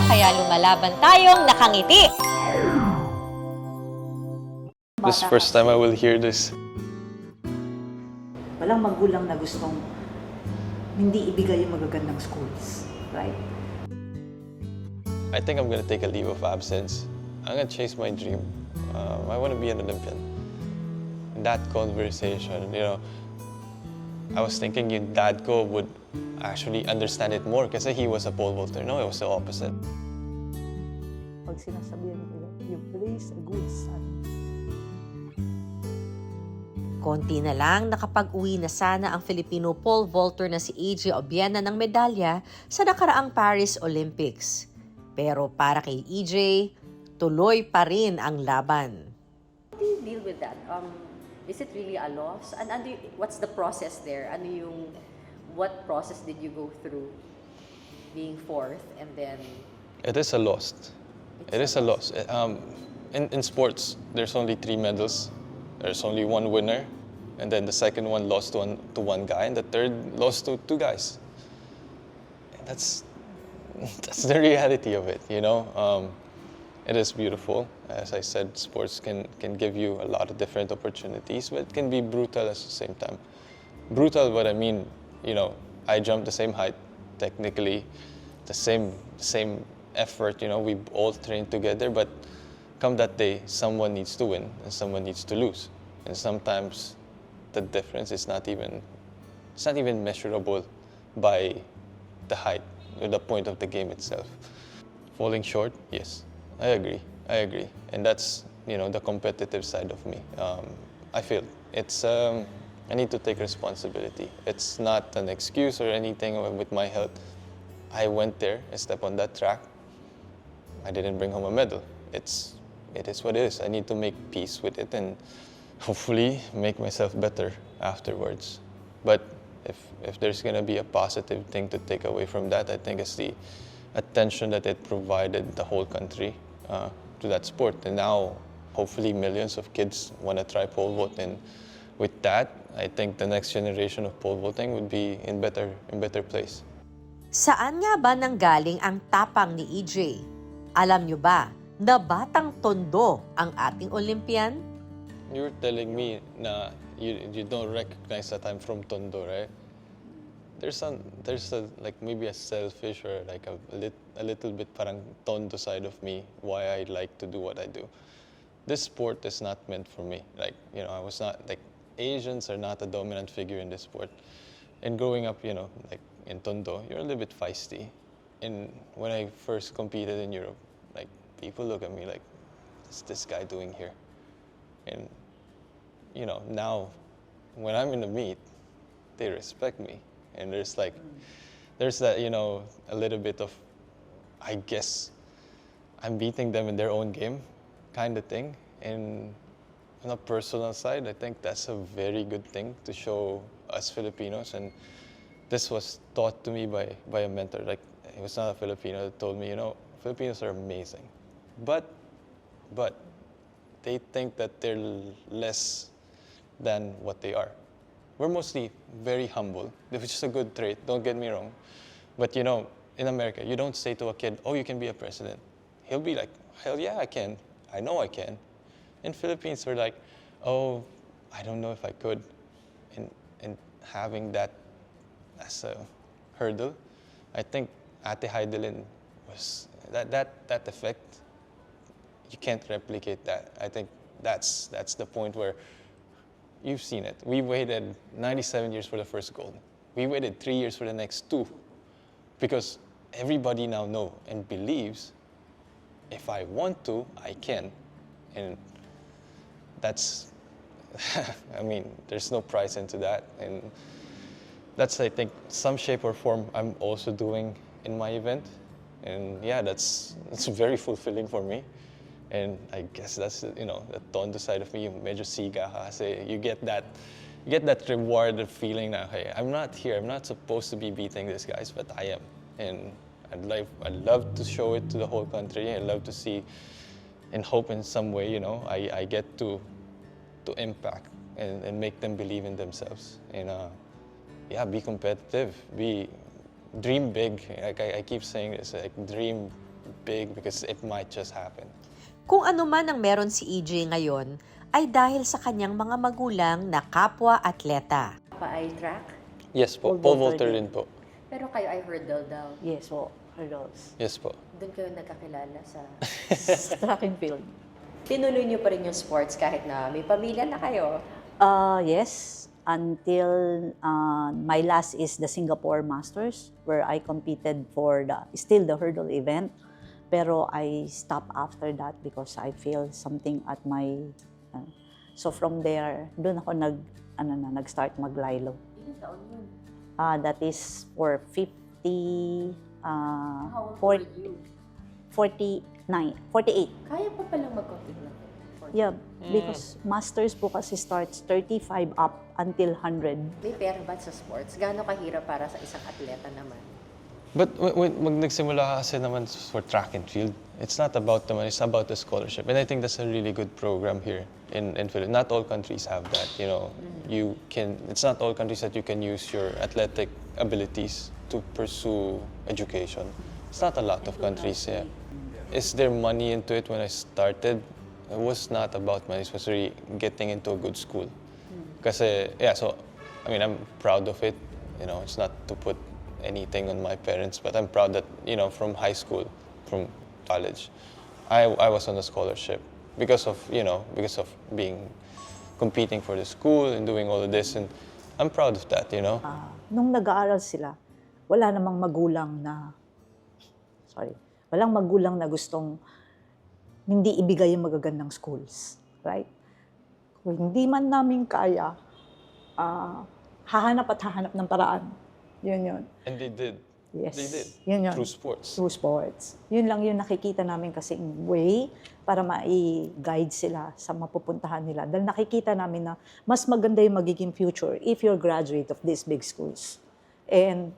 kaya lumalaban tayong nakangiti. This is the first time I will hear this. Walang magulang na gustong hindi ibigay yung magagandang schools, right? I think I'm gonna take a leave of absence. I'm gonna chase my dream. I want to be an Olympian. In that conversation, I was thinking yung dad ko would actually understand it more kasi he was a pole vaulter. No, it was the opposite. Pag sinasabihan nila, you raise a good son. Konti na lang nakapag-uwi na sana ang Filipino pole vaulter na si Jeanette Obiena ng medalya sa nakaraang Paris Olympics. Pero para kay EJ, tuloy pa rin ang laban. How do you deal with that? Is it really a loss? And what's the process there? What process did you go through being fourth and then? It is a loss. It is a loss. In sports, there's only 3 medals. There's only 1 winner, and then the second one lost to one guy, and the third lost to 2 guys. And that's the reality of it, It is beautiful. As I said, sports can give you a lot of different opportunities, but it can be brutal at the same time. Brutal, what I mean, I jumped the same height, technically, the same effort, we all trained together, but come that day, someone needs to win and someone needs to lose. And sometimes the difference is not even measurable by the height or the point of the game itself. Falling short, yes. I agree. And that's, the competitive side of me. I feel it's, I need to take responsibility. It's not an excuse or anything with my health. I went there, I stepped on that track. I didn't bring home a medal. It is what it is. I need to make peace with it and hopefully make myself better afterwards. But if there's gonna be a positive thing to take away from that, I think it's the attention that it provided the whole country to that sport. And now, hopefully, millions of kids want to try pole vault. And with that, I think the next generation of pole vaulting would be in better place. Saan nga ba nanggaling ang tapang ni EJ? Alam nyo ba na batang Tondo ang ating Olympian? You're telling me na you don't recognize that I'm from Tondo, right? There's maybe a selfish or like a little bit parang Tondo side of me why I like to do what I do. This sport is not meant for me. I was not Asians are not a dominant figure in this sport. And growing up, in Tondo, you're a little bit feisty. And when I first competed in Europe, people look at me like, what's this guy doing here? And now when I'm in the meet, they respect me. And there's that, a little bit of, I guess, I'm beating them in their own game kind of thing. And on a personal side, I think that's a very good thing to show us Filipinos. And this was taught to me by a mentor. It was not a Filipino that told me, Filipinos are amazing. But they think that they're less than what they are. We're mostly very humble, which is a good trait, don't get me wrong. But in America, you don't say to a kid, oh, you can be a president. He'll be like, hell yeah, I can. I know I can. In Philippines, we're like, oh, I don't know if I could. And having that as a hurdle, I think Ate Heidelin was, that effect, you can't replicate that. I think that's the point where you've seen it. We waited 97 years for the first gold. We waited 3 years for the next 2 because everybody now knows and believes if I want to, I can. And that's, there's no price into that. And that's, I think, some shape or form I'm also doing in my event. And yeah, that's very fulfilling for me. And I guess that's, the Tondo side of me, yung medyo siga ka kasi you get that rewarded feeling na, hey, I'm not here, I'm not supposed to be beating these guys, but I am. And I'd love to show it to the whole country. I'd love to see and hope in some way, I get to impact and make them believe in themselves. And be competitive, dream big. Like I keep saying this, dream big because it might just happen. Kung ano man ang meron si EJ ngayon, ay dahil sa kanyang mga magulang na kapwa-atleta. Pa ay track? Yes po, Pole pole vaulter vaulter din. din po. Pero kayo ay hurdle daw. Yes po, hurdles. Yes po. Doon kayo nagkakilala sa... Sa track and field. Tinuloy niyo pa rin yung sports kahit na may pamilya na kayo. Yes, until my last is the Singapore Masters where I competed for still the hurdle event. Pero I stopped after that because I feel something at my... so from there, doon ako nag-start mag-lilo. Ilang taon yun? That is for 50... How old were 40, you? 49, 48. Kaya pa palang mag-compete na. Yeah, because masters po kasi starts 35 up until 100. May pera ba sa sports? Gaano kahirap para sa isang atleta naman? But when nagsimula kasi naman for track and field, it's not about the money, it's about the scholarship. And I think that's a really good program here in Philippines. Not all countries have that, you know. It's not all countries that you can use your athletic abilities to pursue education. It's not a lot of countries, yeah. Is there money into it when I started? It was not about money, it was really getting into a good school. Kasi, yeah, so, I mean, I'm proud of it. You know, it's not to put anything on my parents, but I'm proud that, you know, from high school, from college, I was on a scholarship because of competing for the school and doing all of this, and I'm proud of that, you know. Nung nag-aaral sila, walang magulang na gustong hindi ibigay yung magagandang schools, right? Kung hindi man namin kaya, hahanap ng paraan. Yun. And they did. Yes. They did. Yun. Through sports. Through sports. Yun lang yung nakikita namin kasing way para ma-guide sila sa mapupuntahan nila. Dahil nakikita namin na mas maganda yung magiging future if you're graduate of these big schools. And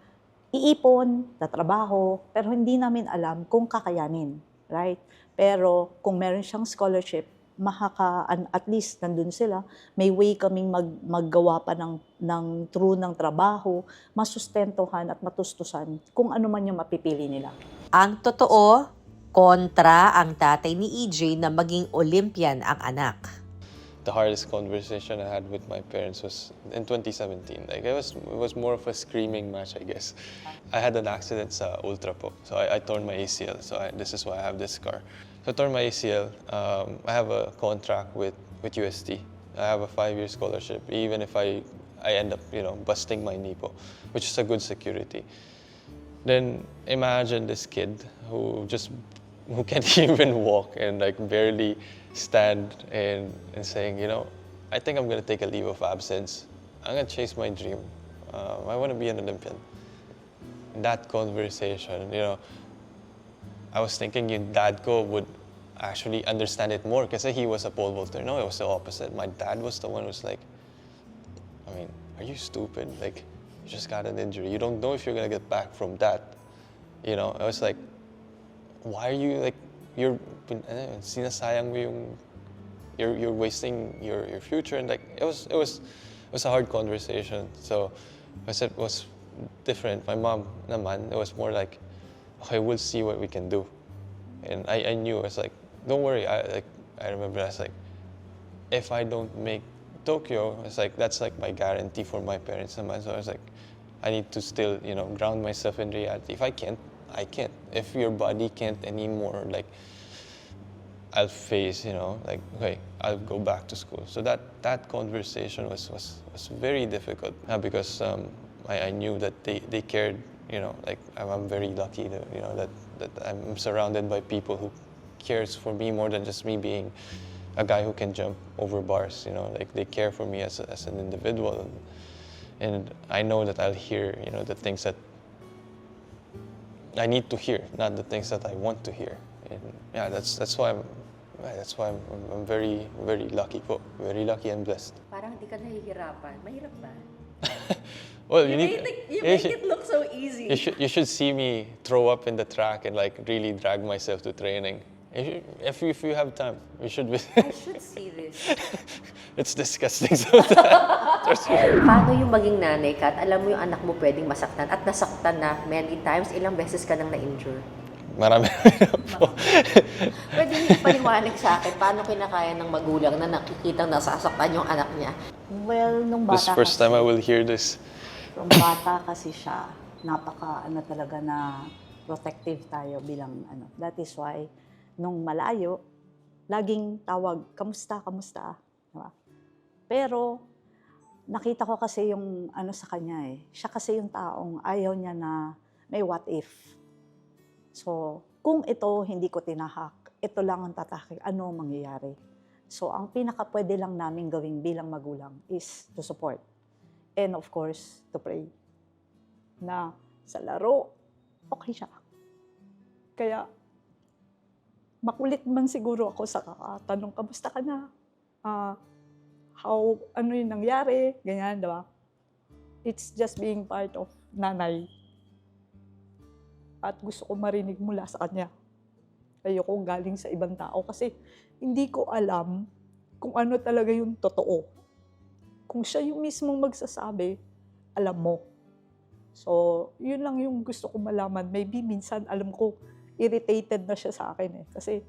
iipon, tatrabaho, pero hindi namin alam kung kakayanin, right? Pero kung meron siyang scholarship, at least nandun sila, may way kaming maggawa pa ng true ng trabaho, masustentuhan at matustusan kung ano man yung mapipili nila. Ang totoo, kontra ang tatay ni EJ na maging Olympian ang anak. The hardest conversation I had with my parents was in 2017. Like it was more of a screaming match, I guess. I had an accident sa ultra po, so I torn my ACL. So this is why I have this scar. So I torn my ACL. I have a contract with UST. I have a 5-year scholarship, even if I end up, you know, busting my knee po, which is a good security. Then imagine this kid who can't even walk and like barely stand and saying, you know, I think I'm gonna take a leave of absence. I'm gonna chase my dream. I want to be an Olympian. In that conversation, you know, I was thinking your dad would actually understand it more because he was a pole vaulter. No, it was the opposite. My dad was the one who was like, I mean, are you stupid? Like, you just got an injury. You don't know if you're gonna get back from that. You know, I was like, why are you like, sinasayang mo yung, you're wasting your future, and like it was a hard conversation. So I said it was different. My mom naman, it was more like, okay, we'll see what we can do. And I knew, I was like, don't worry. I remember I was like, if I don't make Tokyo, it's like that's like my guarantee for my parents naman. So I was like, I need to still, you know, ground myself in reality. If I can't, I can't. If your body can't anymore, like, I'll face, you know, like, okay, I'll go back to school. So that conversation was very difficult because I knew that they cared, you know, like I'm very lucky that, you know, that I'm surrounded by people who cares for me more than just me being a guy who can jump over bars, you know, like they care for me as an individual. And I know that I'll hear, you know, the things that I need to hear, not the things that I want to hear. And yeah, that's why I'm very, very lucky po. Very lucky and blessed. Parang di ka nahihirapan. Mahirap ba? Well, You make it look so easy. You should see me throw up in the track and like really drag myself to training. If you have time, you should. I should see this. It's disgusting sometimes. Paano yung maging nanay ka at alam mo yung anak mo pwedeng masaktan at nasaktan na many times, ilang beses ka nang na-injure? Marami po. Pwede niyo ipaliwanag sa akin, paano kinakaya ng magulang na nakikitang nasasaktan yung anak niya? Well, nung This bata first time I will hear this. Nung bata kasi siya, talaga na protective tayo bilang That is why, nung malayo, laging tawag, kamusta, kamusta. Diba? Pero, nakita ko kasi yung sa kanya eh. Siya kasi yung taong ayaw niya na may what if. So, kung ito hindi ko tinahak, ito lang ang tatake, ano mangyayari? So, ang pinaka pwede lang namin gawin bilang magulang is to support. And of course, to pray. Na sa laro, okay siya. Kaya, makulit man siguro ako sa kakatanong, kamusta ka na? Ano yung nangyari? Ganyan, diba? It's just being part of nanay. At gusto ko marinig mula sa kanya. Ayoko galing sa ibang tao kasi hindi ko alam kung ano talaga yung totoo. Kung siya yung mismong magsasabi, alam mo. So, yun lang yung gusto ko malaman. Maybe minsan, alam ko, irritated na siya sa akin eh. Kasi,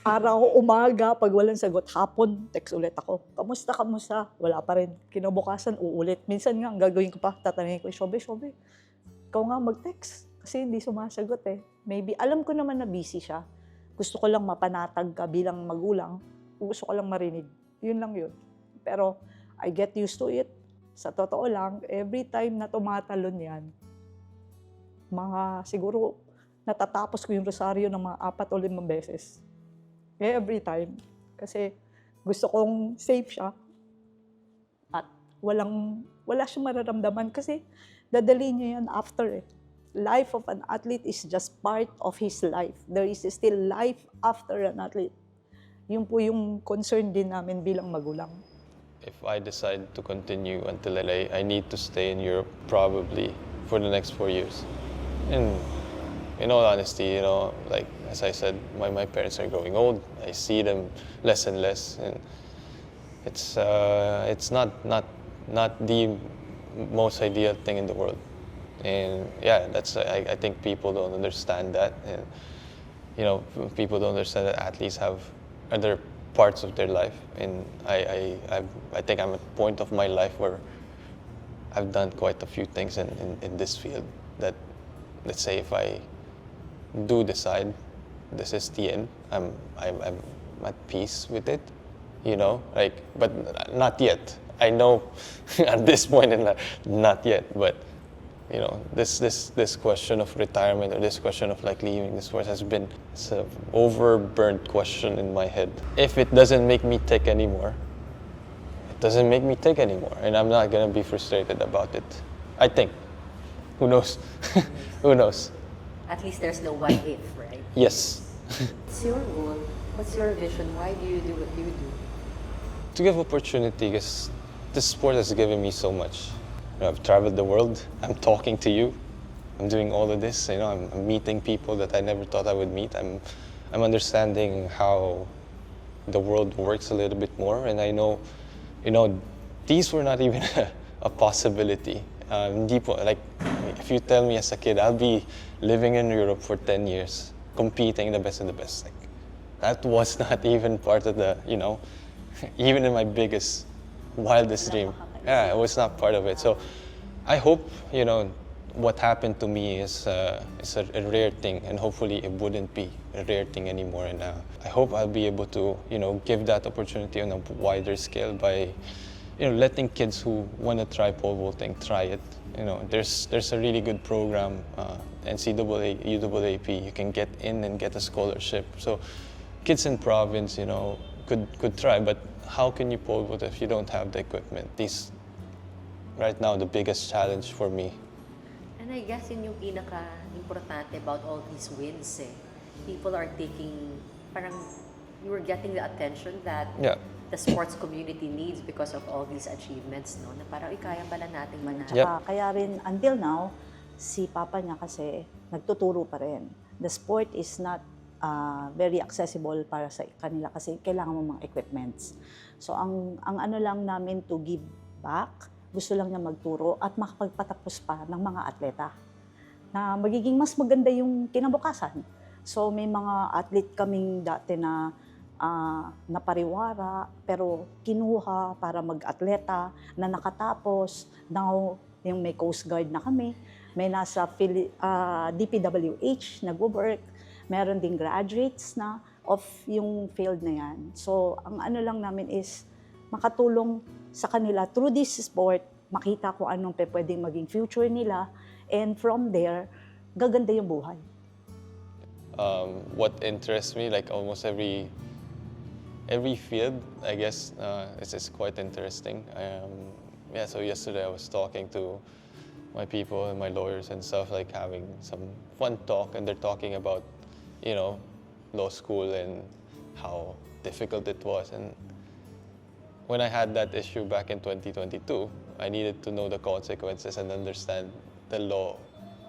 araw, umaga, pag walang sagot, hapon, text ulit ako. Kamusta, kamusta? Wala pa rin. Kinabukasan, uulit. Minsan nga, ang gagawin ko pa, tatanungin ko, Shobe, ikaw nga mag-text. Kasi hindi sumasagot eh. Maybe, alam ko naman na busy siya. Gusto ko lang mapanatag ka bilang magulang. Gusto ko lang marinig. Yun lang yun. Pero, I get used to it. Sa totoo lang, every time na tumatalon yan, siguro, natatapos ko yung rosaryo ng mga 4 o 5 beses. Every time. Kasi, gusto kong safe siya. At wala siyang mararamdaman kasi, dadali niya yan after eh. Life of an athlete is just part of his life. There is still life after an athlete. Yun po yung concern din namin bilang magulang. If I decide to continue until LA, I need to stay in Europe probably for the next 4 years. And in all honesty, like as I said, my parents are growing old. I see them less and less, and it's not the most ideal thing in the world. And yeah, I think people don't understand that, and people don't understand that athletes have other parts of their life, and I think I'm at a point of my life where I've done quite a few things in this field that, let's say, if I do decide this is the end, I'm at peace with it, but not yet. I know at this point not yet, but this question of retirement or this question of like leaving the sport has been an overburnt question in my head. If it doesn't make me tick anymore, it doesn't make me tick anymore, and I'm not gonna be frustrated about it. I think. Who knows? Who knows? At least there's no what if, right? Yes. What's your goal? What's your vision? Why do you do what you do? To give opportunity, because this sport has given me so much. I've traveled the world. I'm talking to you. I'm doing all of this. I'm meeting people that I never thought I would meet. I'm understanding how the world works a little bit more, and I know, these were not even a possibility. Like, if you tell me as a kid, I'll be living in Europe for 10 years, competing the best of the best. Like, that was not even part of the, even in my biggest, wildest dream. Yeah, it was not part of it. So I hope, what happened to me is a rare thing, and hopefully it wouldn't be a rare thing anymore. And I hope I'll be able to, give that opportunity on a wider scale by, letting kids who want to try pole vaulting try it. There's a really good program, NCAA, UAAP. You can get in and get a scholarship. So kids in province, could try, but how can you pole vault if you don't have the equipment? Right now, the biggest challenge for me. And I guess yun yung pinaka-importante about all these wins eh. People are parang you were getting the attention that the sports community needs because of all these achievements, no? Na parang kaya pala nating manalo. Yep. Kaya rin, until now, si Papa niya kasi nagtuturo pa rin. The sport is not very accessible para sa kanila kasi kailangan mo mga equipments. So, ang ano lang namin to give back, gusto lang niya magturo at makapagpatapos pa ng mga atleta. na magiging mas maganda yung kinabukasan. So may mga athlete kaming dati na napariwara, pero kinuha para mag-atleta, na nakatapos. Now, yung may Coast Guard na kami, may nasa DPWH, nag-work, meron ding graduates na of yung field na yan. So, ang ano lang namin is makatulong sa kanila through this sport, makita ko anong pwedeng maging future nila, and from there, gaganda yung buhay. What interests me, like almost every field, I guess, is quite interesting. Yeah, so yesterday I was talking to my people and my lawyers and stuff, like having some fun talk, and they're talking about, you know, law school and how difficult it was. And when I had that issue back in 2022, I needed to know the consequences and understand the law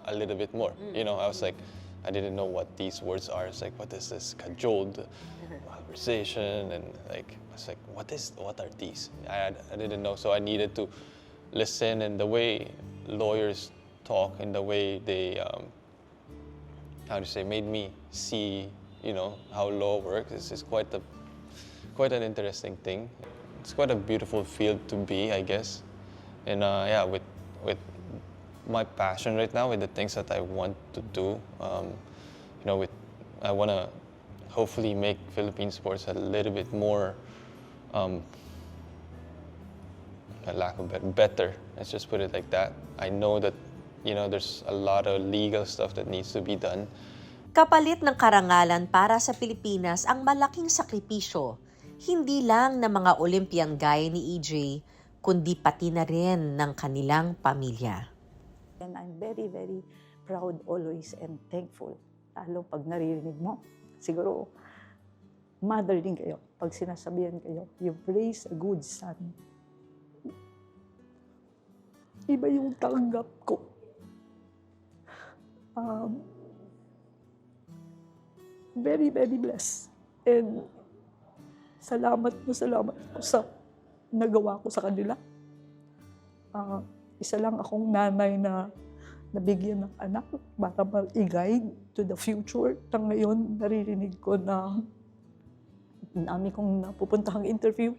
a little bit more. You know, I was like, I didn't know what these words are. It's like, what is this? Cajoled, conversation, and like, I was like, what are these? I didn't know, so I needed to listen, and the way lawyers talk and the way they, made me see, you know, how law works. Is quite an interesting thing. It's quite a beautiful field to be, I guess. And yeah, with my passion right now, with the things that I want to do, you know, I want to hopefully make Philippine sports a little bit more, lack of better. Let's just put it like that. I know that, you know, there's a lot of legal stuff that needs to be done. Kapalit ng karangalan para sa Pilipinas ang malaking sakripisyo, hindi lang ng mga Olympian gaya ni EJ, kundi pati na rin ng kanilang pamilya. And I'm very, very proud always and thankful. Lalo pag naririnig mo, siguro mother din kayo. Pag sinasabihan kayo, you've raised a good son. Iba yung tanggap ko. Very, very blessed. And salamat po sa nagawa ko sa kanila. Isa lang akong nanay na nabigyan ng anak para mag-i-guide to the future. Tang ngayon, naririnig ko na dami kong napupuntahang interview,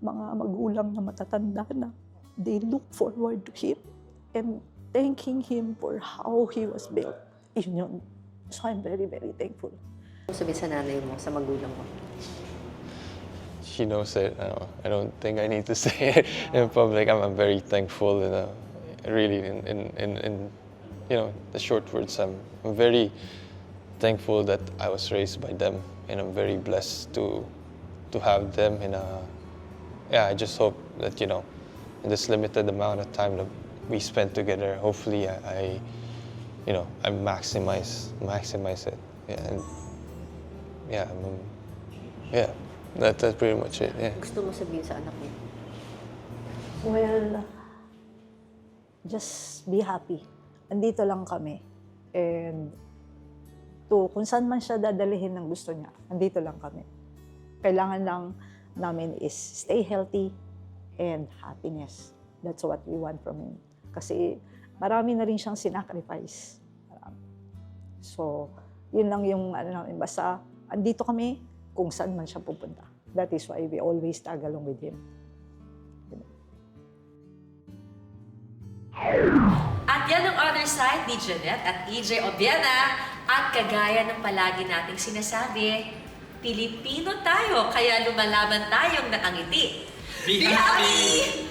mga magulang na matatanda na they look forward to him and thanking him for how he was built. Yun. So I'm very, very thankful. Sabi sa nanay mo, sa magulang mo? She knows it. I don't think I need to say it in public. I'm very thankful, and really, in you know, the short words, I'm very thankful that I was raised by them, and I'm very blessed to have them. And yeah, I just hope that, you know, in this limited amount of time that we spent together, hopefully I you know, I maximize it. Yeah, and yeah, yeah. That's pretty much it, yeah. Gusto mo sabihin sa anak mo? Well, just be happy. Andito lang kami. And kung saan man siya dadalihin ng gusto niya, andito lang kami. Kailangan lang namin is stay healthy and happiness. That's what we want from him. Kasi marami na rin siyang sinacrifice. So, yun lang yung namin. Basta, andito kami kung saan man siya pupunta. That is why we always tag along with him. At yan ang other side ni Jeanette at EJ Obiena. At kagaya ng palagi nating sinasabi, Pilipino tayo, kaya lumalaban tayong nakangiti. Be happy!